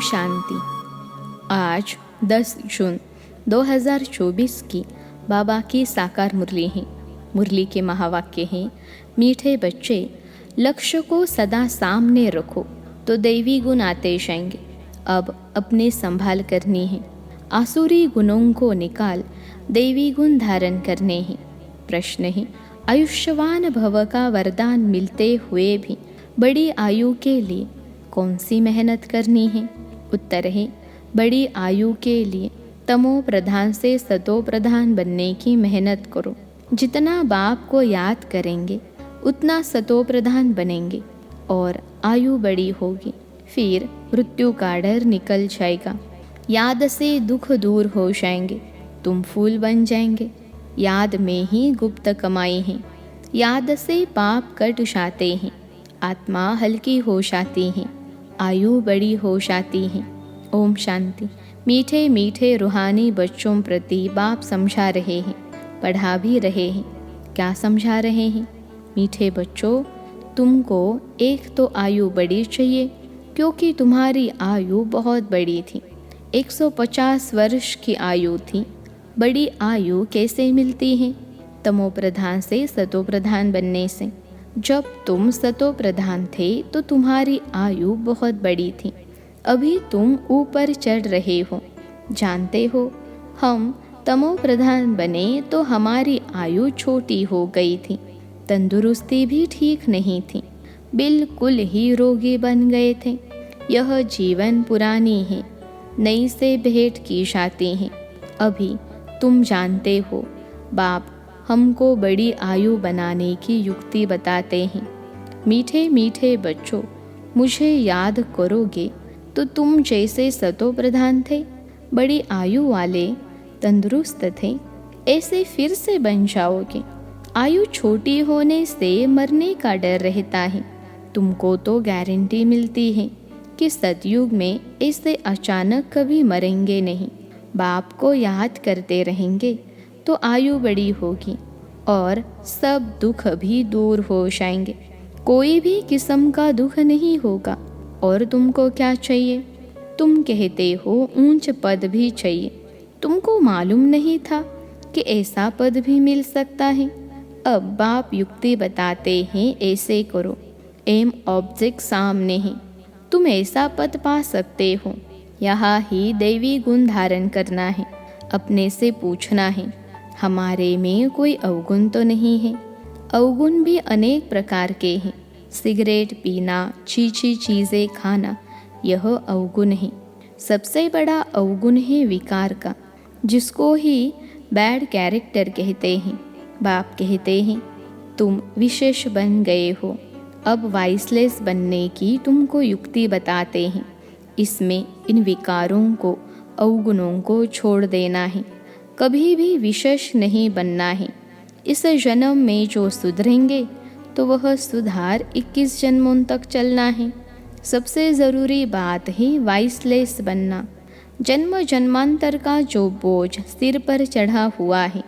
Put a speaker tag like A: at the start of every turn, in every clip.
A: शांति। आज 10 जून 2024 की बाबा की साकार मुरली है। मुरली के महावाक्य हैं, मीठे बच्चे लक्ष्य को सदा सामने रखो तो दैवी गुण आते जाएंगे। अब अपने संभाल करनी है, आसुरी गुणों को निकाल दैवी गुण धारण करने हैं। प्रश्न है, आयुष्यवान भव का वरदान मिलते हुए भी बड़ी आयु के लिए कौन सी मेहनत करनी है? उत्तर है, बड़ी आयु के लिए तमो प्रधान से सतो प्रधान बनने की मेहनत करो। जितना बाप को याद करेंगे उतना सतो प्रधान बनेंगे और आयु बड़ी होगी। फिर मृत्यु का डर निकल जाएगा, याद से दुख दूर हो जाएंगे, तुम फूल बन जाएंगे। याद में ही गुप्त कमाई है, याद से पाप कट जाते हैं, आत्मा हल्की हो जाती है, आयु बड़ी हो जाती है। ओम शांति। मीठे मीठे रूहानी बच्चों प्रति बाप समझा रहे हैं, पढ़ा भी रहे हैं। क्या समझा रहे हैं? मीठे बच्चों, तुमको एक तो आयु बड़ी चाहिए क्योंकि तुम्हारी आयु बहुत बड़ी थी, 150 वर्ष की आयु थी। बड़ी आयु कैसे मिलती है? तमो प्रधान से सतो प्रधान बनने से। जब तुम सतो प्रधान थे तो तुम्हारी आयु बहुत बड़ी थी, अभी तुम ऊपर चढ़ रहे हो। जानते हो, हम तमो प्रधान बने तो हमारी आयु छोटी हो गई थी, तंदुरुस्ती भी ठीक नहीं थी, बिल्कुल ही रोगी बन गए थे। यह जीवन पुरानी है, नई से भेंट की जाती है। अभी तुम जानते हो, बाप हमको बड़ी आयु बनाने की युक्ति बताते हैं। मीठे मीठे बच्चों, मुझे याद करोगे तो तुम जैसे सतो प्रधान थे, बड़ी आयु वाले, तंदुरुस्त थे, ऐसे फिर से बन जाओगे। आयु छोटी होने से मरने का डर रहता है। तुमको तो गारंटी मिलती है कि सतयुग में ऐसे अचानक कभी मरेंगे नहीं। बाप को याद करते रहेंगे तो आयु बड़ी होगी और सब दुख भी दूर हो जाएंगे। कोई भी किस्म का दुख नहीं होगा। और तुमको क्या चाहिए? तुम कहते हो ऊंच पद भी चाहिए। तुमको मालूम नहीं था कि ऐसा पद भी मिल सकता है। अब बाप युक्ति बताते हैं, ऐसे करो। एम ऑब्जेक्ट सामने है, तुम ऐसा पद पा सकते हो। यहाँ ही दैवी गुण धारण करना है। अपने से पूछना है, हमारे में कोई अवगुण तो नहीं है? अवगुण भी अनेक प्रकार के हैं। सिगरेट पीना, चीची चीज़ें खाना, यह अवगुण है। सबसे बड़ा अवगुण है विकार का, जिसको ही बैड कैरेक्टर कहते हैं। बाप कहते हैं, तुम विशेष बन गए हो। अब वाइसलेस बनने की तुमको युक्ति बताते हैं। इसमें इन विकारों को, अवगुणों को छोड़ देना है। कभी भी विशेष नहीं बनना है। इस जन्म में जो सुधरेंगे तो वह सुधार 21 जन्मों तक चलना है। सबसे ज़रूरी बात है वाइसलेस बनना। जन्म जन्मांतर का जो बोझ सिर पर चढ़ा हुआ है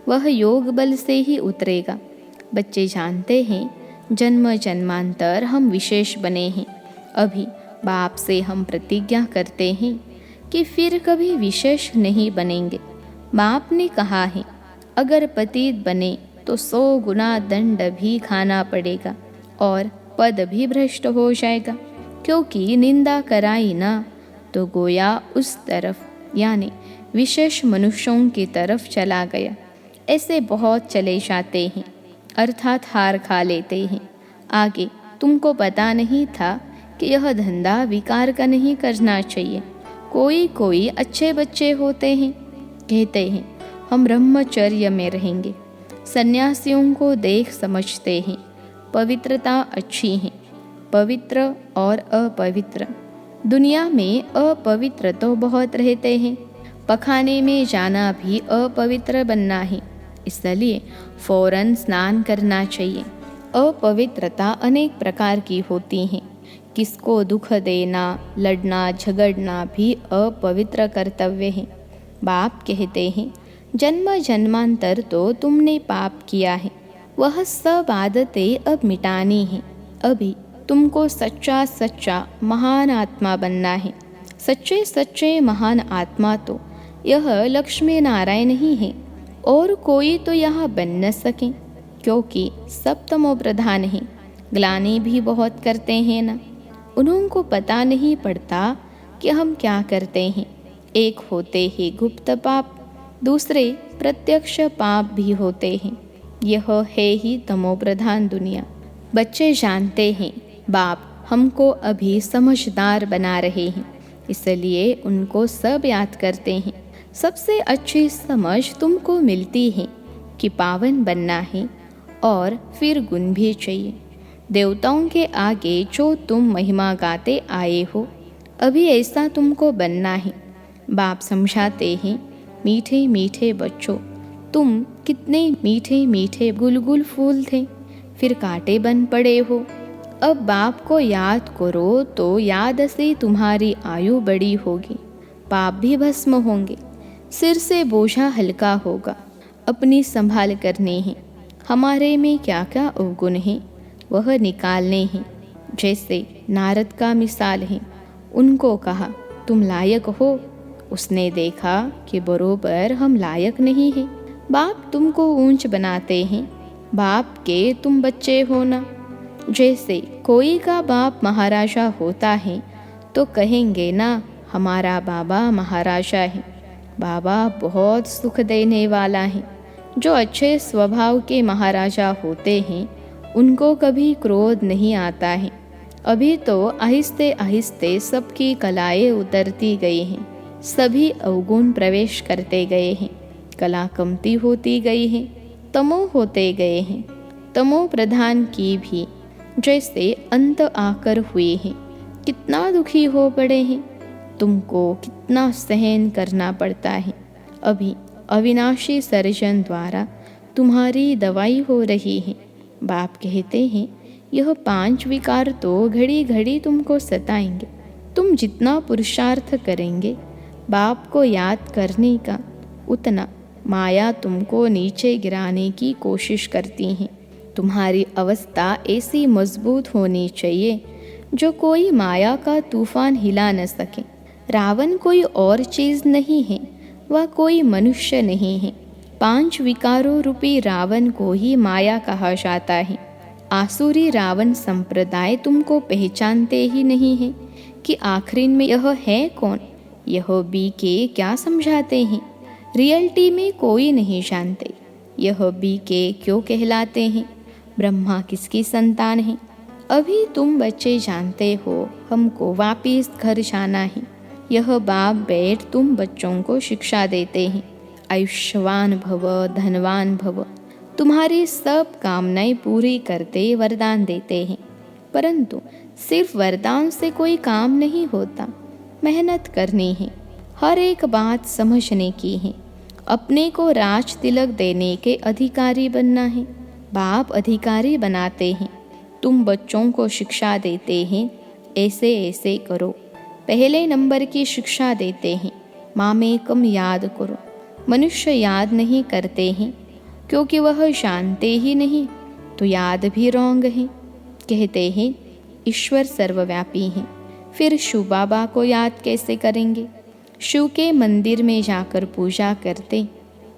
A: वह योग बल से ही उतरेगा। बच्चे जानते हैं, जन्म जन्मांतर हम विशेष बने हैं। अभी बाप से हम प्रतिज्ञा करते हैं कि फिर कभी विशेष नहीं बनेंगे। बाप ने कहा है, अगर पतित बने तो 100 गुना दंड भी खाना पड़ेगा और पद भी भ्रष्ट हो जाएगा, क्योंकि निंदा कराई ना तो गोया उस तरफ, यानी विशेष मनुष्यों की तरफ चला गया। ऐसे बहुत चले जाते हैं, अर्थात हार खा लेते हैं। आगे तुमको पता नहीं था कि यह धंधा विकार का नहीं करना चाहिए। कोई कोई अच्छे बच्चे होते हैं, कहते हैं हम ब्रह्मचर्य में रहेंगे। सन्यासियों को देख समझते हैं, पवित्रता अच्छी है। पवित्र और अपवित्र, दुनिया में अपवित्र तो बहुत रहते हैं। पखाने में जाना भी अपवित्र बनना है, इसलिए फौरन स्नान करना चाहिए। अपवित्रता अनेक प्रकार की होती हैं। किसको दुख देना, लड़ना झगड़ना भी अपवित्र कर्तव्य है। बाप कहते हैं, जन्म जन्मांतर तो तुमने पाप किया है, वह सब आदतें अब मिटानी है। अभी तुमको सच्चा सच्चा महान आत्मा बनना है। सच्चे सच्चे महान आत्मा तो यह लक्ष्मी नारायण ही है, और कोई तो यह बन न सके, क्योंकि सब तमो प्रधान है। ग्लानि भी बहुत करते हैं ना, उन्हों को पता नहीं पड़ता कि हम क्या करते हैं। एक होते हैं गुप्त पाप, दूसरे प्रत्यक्ष पाप भी होते हैं। यह है ही तमो प्रधान दुनिया। बच्चे जानते हैं बाप हमको अभी समझदार बना रहे हैं, इसलिए उनको सब याद करते हैं। सबसे अच्छी समझ तुमको मिलती है कि पावन बनना है, और फिर गुण भी चाहिए। देवताओं के आगे जो तुम महिमा गाते आए हो, अभी ऐसा तुमको बनना है। बाप समझाते हैं, मीठे मीठे बच्चों, तुम कितने मीठे मीठे गुलगुल फूल थे, फिर कांटे बन पड़े हो। अब बाप को याद करो तो याद से तुम्हारी आयु बड़ी होगी, पाप भी भस्म होंगे, सिर से बोझा हल्का होगा। अपनी संभाल करनी है। हमारे में क्या क्या अवगुण हैं वह निकालने हैं। जैसे नारद का मिसाल है, उनको कहा तुम लायक हो, उसने देखा कि बरोबर हम लायक नहीं हैं। बाप तुमको ऊंच बनाते हैं, बाप के तुम बच्चे हो ना। जैसे कोई का बाप महाराजा होता है तो कहेंगे ना हमारा बाबा महाराजा है। बाबा बहुत सुख देने वाला है। जो अच्छे स्वभाव के महाराजा होते हैं उनको कभी क्रोध नहीं आता है। अभी तो आहिस्ते आहिस्ते सबकी कलाएं उतरती गई हैं, सभी अवगुण प्रवेश करते गए हैं, कला कमती होती गई है, तमो होते गए हैं। तमो प्रधान की भी जैसे अंत आकर हुए हैं, कितना दुखी हो पड़े हैं, तुमको कितना सहन करना पड़ता है। अभी अविनाशी सर्जन द्वारा तुम्हारी दवाई हो रही है। बाप कहते हैं यह 5 विकार तो घड़ी घड़ी तुमको सताएंगे। तुम जितना पुरुषार्थ करेंगे बाप को याद करने का, उतना माया तुमको नीचे गिराने की कोशिश करती है। तुम्हारी अवस्था ऐसी मजबूत होनी चाहिए जो कोई माया का तूफान हिला न सके। रावण कोई और चीज़ नहीं है, वह कोई मनुष्य नहीं है। 5 विकारों रूपी रावण को ही माया कहा जाता है। आसुरी रावण संप्रदाय तुमको पहचानते ही नहीं है कि आखिर में यह है कौन, यह बी के क्या समझाते हैं। रियलिटी में कोई नहीं जानते यह बी के क्यों कहलाते हैं, ब्रह्मा किसकी संतान है। अभी तुम बच्चे जानते हो हमको वापिस घर जाना है। यह बाप बैठ तुम बच्चों को शिक्षा देते हैं, आयुष्यवान भव, धनवान भव, तुम्हारी सब कामनाएं पूरी करते वरदान देते हैं। परंतु सिर्फ वरदान से कोई काम नहीं होता, मेहनत करनी है, हर एक बात समझने की है, अपने को राज तिलक देने के अधिकारी बनना है। बाप अधिकारी बनाते हैं, तुम बच्चों को शिक्षा देते हैं, ऐसे ऐसे करो। पहले नंबर की शिक्षा देते हैं, मामेकम याद करो। मनुष्य याद नहीं करते हैं क्योंकि वह जानते ही नहीं, तो याद भी रॉन्ग है। कहते हैं ईश्वर सर्वव्यापी हैं, फिर शिव बाबा को याद कैसे करेंगे। शिव के मंदिर में जाकर पूजा करते,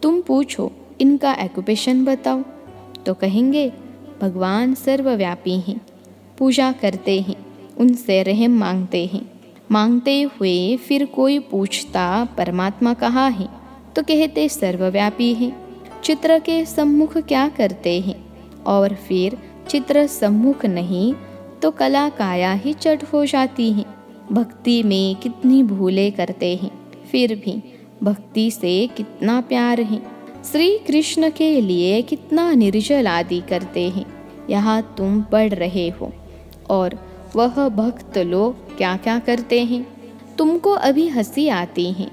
A: तुम पूछो इनका ऑक्यूपेशन बताओ, तो कहेंगे भगवान सर्वव्यापी हैं। पूजा करते हैं, उनसे रहम मांगते हैं, मांगते हुए फिर कोई पूछता परमात्मा कहाँ है, तो कहते सर्वव्यापी हैं। चित्र के सम्मुख क्या करते हैं, और फिर चित्र सम्मुख नहीं तो कला काया ही चट हो जाती है। भक्ति में कितनी भूलें करते हैं, फिर भी भक्ति से कितना प्यार है। श्री कृष्ण के लिए कितना निर्जल आदि करते हैं, यहाँ तुम पढ़ रहे हो। और वह भक्त लोग क्या क्या करते हैं, तुमको अभी हंसी आती है।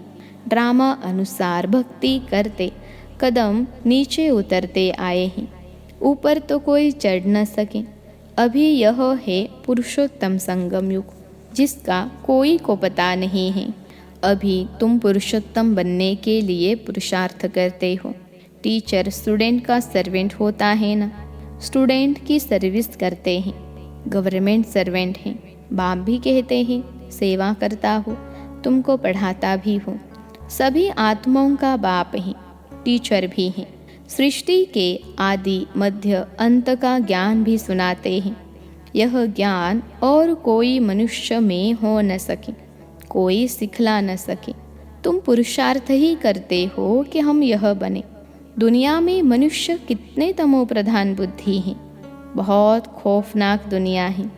A: ड्रामा अनुसार भक्ति करते कदम नीचे उतरते आए हैं, ऊपर तो कोई चढ़ न सके। अभी यह है पुरुषोत्तम संगम युग, जिसका कोई को पता नहीं है। अभी तुम पुरुषोत्तम बनने के लिए पुरुषार्थ करते हो। टीचर स्टूडेंट का सर्वेंट होता है ना, स्टूडेंट की सर्विस करते हैं। गवर्नमेंट सर्वेंट हैं, बाप भी कहते हैं सेवा करता हो। तुमको पढ़ाता भी हूँ। सभी आत्माओं का बाप ही टीचर भी हैं। सृष्टि के आदि मध्य अंत का ज्ञान भी सुनाते हैं। यह ज्ञान और कोई मनुष्य में हो न सके, कोई सिखला न सके। तुम पुरुषार्थ ही करते हो कि हम यह बने। दुनिया में मनुष्य कितने तमो प्रधान बुद्धि हैं। बहुत खौफनाक दुनिया है।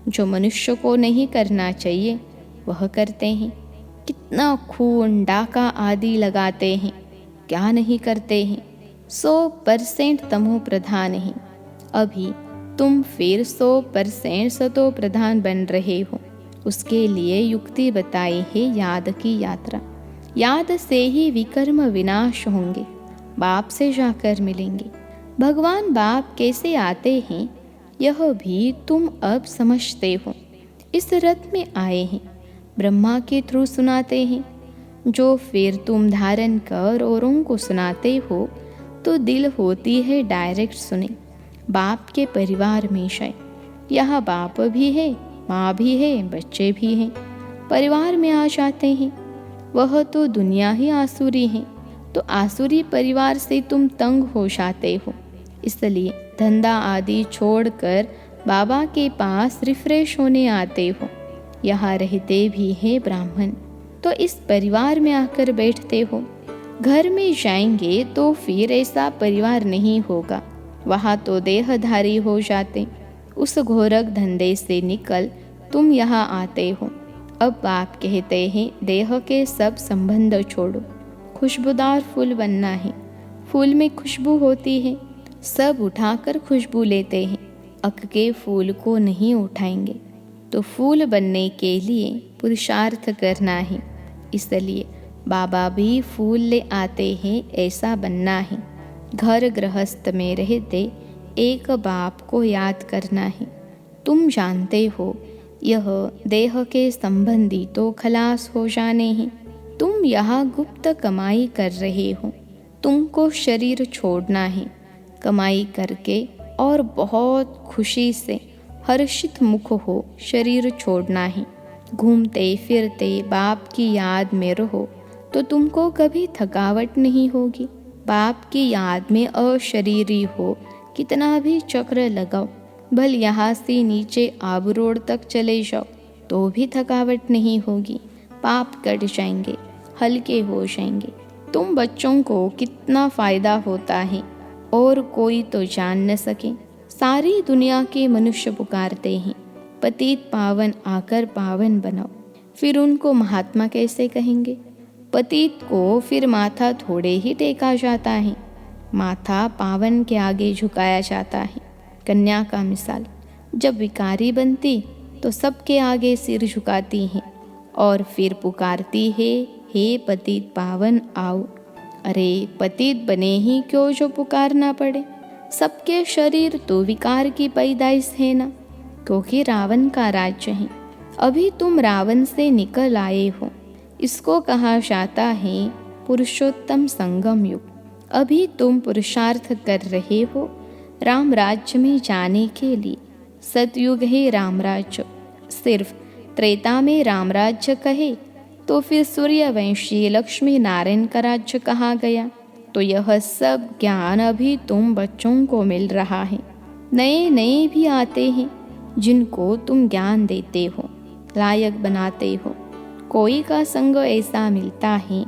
A: जो मनुष्य को नहीं करना चाहिए वह करते हैं। कितना खून डाका आदि लगाते हैं, क्या नहीं करते हैं। 100% तमो प्रधान है। अभी तुम फिर 100% सतो प्रधान बन रहे हो। उसके लिए युक्ति बताई है याद की यात्रा। याद से ही विकर्म विनाश होंगे। बाप से जाकर मिलेंगे। भगवान बाप कैसे आते हैं यह भी तुम अब समझते हो। इस रथ में आए हैं, ब्रह्मा के थ्रू सुनाते हैं, जो फिर तुम धारण कर औरों को सुनाते हो तो दिल होती है डायरेक्ट सुने। बाप के परिवार में शय। यहाँ बाप भी है, माँ भी है, बच्चे भी हैं। परिवार में आ जाते हैं। वह तो दुनिया ही आसुरी है, तो आसुरी परिवार से तुम तंग हो जाते हो। इसलिए धंधा आदि छोड़कर बाबा के पास रिफ्रेश होने आते हो। यहाँ रहते भी हैं ब्राह्मण, तो इस परिवार में आकर बैठते हो। घर में जाएंगे तो फिर ऐसा परिवार नहीं होगा। वहाँ तो देहधारी हो जाते। उस घोरक धंधे से निकल तुम यहाँ आते हो। अब बाप कहते हैं देह के सब संबंध छोड़ो, खुशबूदार फूल बनना है। फूल में खुशबू होती है, सब उठाकर खुशबू लेते हैं। अक के फूल को नहीं उठाएंगे। तो फूल बनने के लिए पुरुषार्थ करना है। इसलिए बाबा भी फूल ले आते हैं, ऐसा बनना है। घर गृहस्थ में रहते एक बाप को याद करना है। तुम जानते हो यह देह के संबंधी तो खलास हो जाने हैं। तुम यहाँ गुप्त कमाई कर रहे हो। तुमको शरीर छोड़ना है। कमाई करके और बहुत खुशी से हर्षित मुख हो शरीर छोड़ना है। घूमते फिरते बाप की याद में रहो तो तुमको कभी थकावट नहीं होगी। बाप की याद में अशरीरी हो कितना भी चक्र लगाओ, भल यहाँ से नीचे आबू रोड तक चले जाओ तो भी थकावट नहीं होगी। पाप कट जाएंगे, हल्के हो जाएंगे। तुम बच्चों को कितना फ़ायदा होता है और कोई तो जान न सके। सारी दुनिया के मनुष्य पुकारते हैं पतित पावन आकर पावन बनाओ। फिर उनको महात्मा कैसे कहेंगे? पतित को फिर माथा थोड़े ही टेका जाता है, माथा पावन के आगे झुकाया जाता है। कन्या का मिसाल, जब विकारी बनती तो सबके आगे सिर झुकाती है और फिर पुकारती है हे पतित पावन आओ। अरे पतित बने ही क्यों जो पुकारना पड़े। सबके शरीर तो विकार की पैदाइश है ना, क्योंकि रावण का राज्य है। अभी तुम रावण से निकल आए हो। इसको कहा जाता है पुरुषोत्तम संगम युग। अभी तुम पुरुषार्थ कर रहे हो राम राज्य में जाने के लिए। सतयुग है राम राज्य। सिर्फ त्रेता में राम राज्य कहे तो फिर सूर्यवंशी लक्ष्मी नारायण का राज्य कहा गया। तो यह सब ज्ञान अभी तुम बच्चों को मिल रहा है। नए नए भी आते हैं जिनको तुम ज्ञान देते हो, लायक बनाते हो। कोई का संग ऐसा मिलता है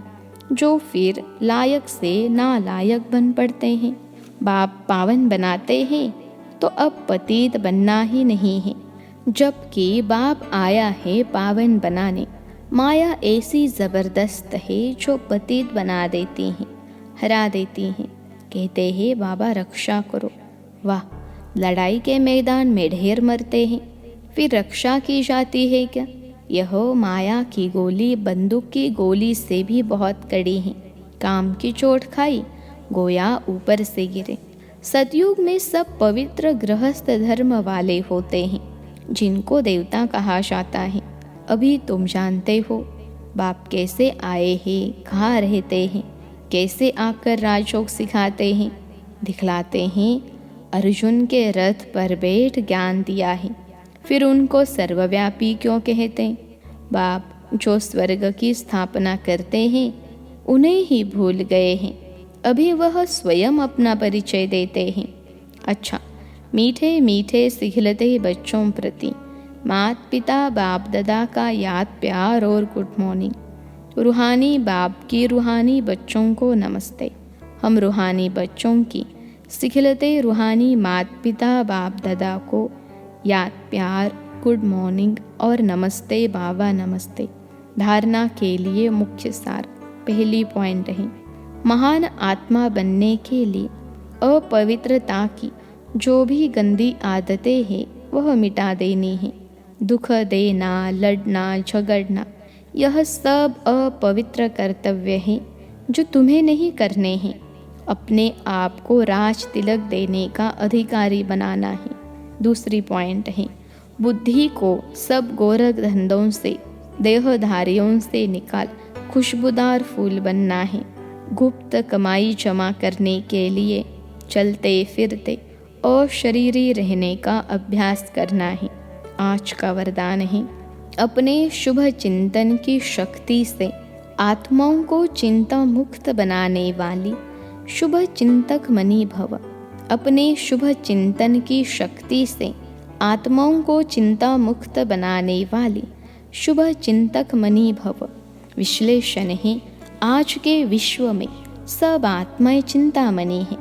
A: जो फिर लायक से नालायक बन पड़ते हैं। बाप पावन बनाते हैं तो अब पतित बनना ही नहीं है, जबकि बाप आया है पावन बनाने। माया ऐसी ज़बरदस्त है जो पतित बना देती है, हरा देती हैं। कहते हैं बाबा रक्षा करो। वाह, लड़ाई के मैदान में ढेर मरते हैं, फिर रक्षा की जाती है क्या? यह माया की गोली बंदूक की गोली से भी बहुत कड़ी है। काम की चोट खाई, गोया ऊपर से गिरे। सतयुग में सब पवित्र गृहस्थ धर्म वाले होते हैं जिनको देवता कहा जाता है। अभी तुम जानते हो बाप कैसे आए हैं, कहाँ रहते हैं, कैसे आकर राजयोग सिखाते हैं, दिखलाते हैं। अर्जुन के रथ पर बैठ ज्ञान दिया है। फिर उनको सर्वव्यापी क्यों कहते हैं? बाप जो स्वर्ग की स्थापना करते हैं उन्हें ही भूल गए हैं। अभी वह स्वयं अपना परिचय देते हैं। अच्छा, मीठे मीठे सिखलते बच्चों प्रति माता पिता बाप दादा का याद प्यार और गुड मॉर्निंग। रूहानी बाप की रूहानी बच्चों को नमस्ते। हम रूहानी बच्चों की सिखलते रूहानी माता पिता बाप दादा को याद प्यार गुड मॉर्निंग और नमस्ते बाबा नमस्ते। धारणा के लिए मुख्य सार। पहली पॉइंट है, महान आत्मा बनने के लिए अपवित्रता की जो भी गंदी आदतें हैं वह मिटा देनी है। दुख देना, लड़ना, झगड़ना, यह सब अपवित्र कर्तव्य हैं जो तुम्हें नहीं करने हैं। अपने आप को राज तिलक देने का अधिकारी बनाना है। दूसरी पॉइंट है, बुद्धि को सब गोरख धंधों से, देहधारियों से निकाल खुशबूदार फूल बनना है। गुप्त कमाई जमा करने के लिए चलते फिरते और शरीरी रहने का अभ्यास करना है। आज का वरदान है, अपने शुभ चिंतन की शक्ति से आत्माओं को चिंता मुक्त बनाने वाली शुभ चिंतक मनी भव। अपने शुभ चिंतन की शक्ति से आत्माओं को चिंता मुक्त बनाने वाली शुभ चिंतक मनी भव। विश्लेषण है, आज के विश्व में सब आत्माएं चिंतामणि हैं।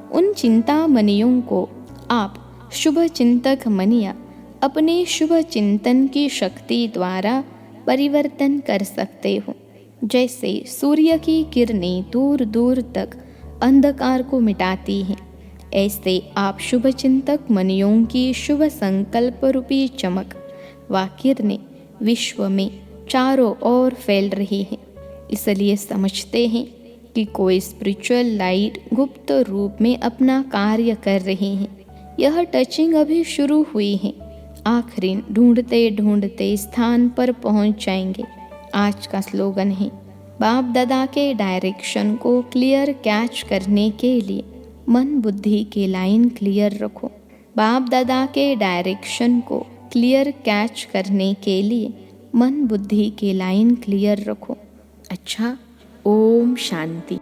A: उन चिंतामणियों को आप शुभ चिंतक मनिया अपने शुभ चिंतन की शक्ति द्वारा परिवर्तन कर सकते हो। जैसे सूर्य की किरणें दूर दूर तक अंधकार को मिटाती हैं, ऐसे आप शुभ चिंतक मनियों की शुभ संकल्प रूपी चमक व किरणें विश्व में चारों ओर फैल रही है। इसलिए समझते हैं कि कोई स्पिरिचुअल लाइट गुप्त रूप में अपना कार्य कर रही है। यह टचिंग अभी शुरू हुई है, आखिरी ढूंढते ढूंढते स्थान पर पहुंच जाएंगे। आज का स्लोगन है, बाप दादा के डायरेक्शन को क्लियर कैच करने के लिए मन बुद्धि की लाइन क्लियर रखो। बाप दादा के डायरेक्शन को क्लियर कैच करने के लिए मन बुद्धि की लाइन क्लियर रखो। अच्छा, ओम शांति।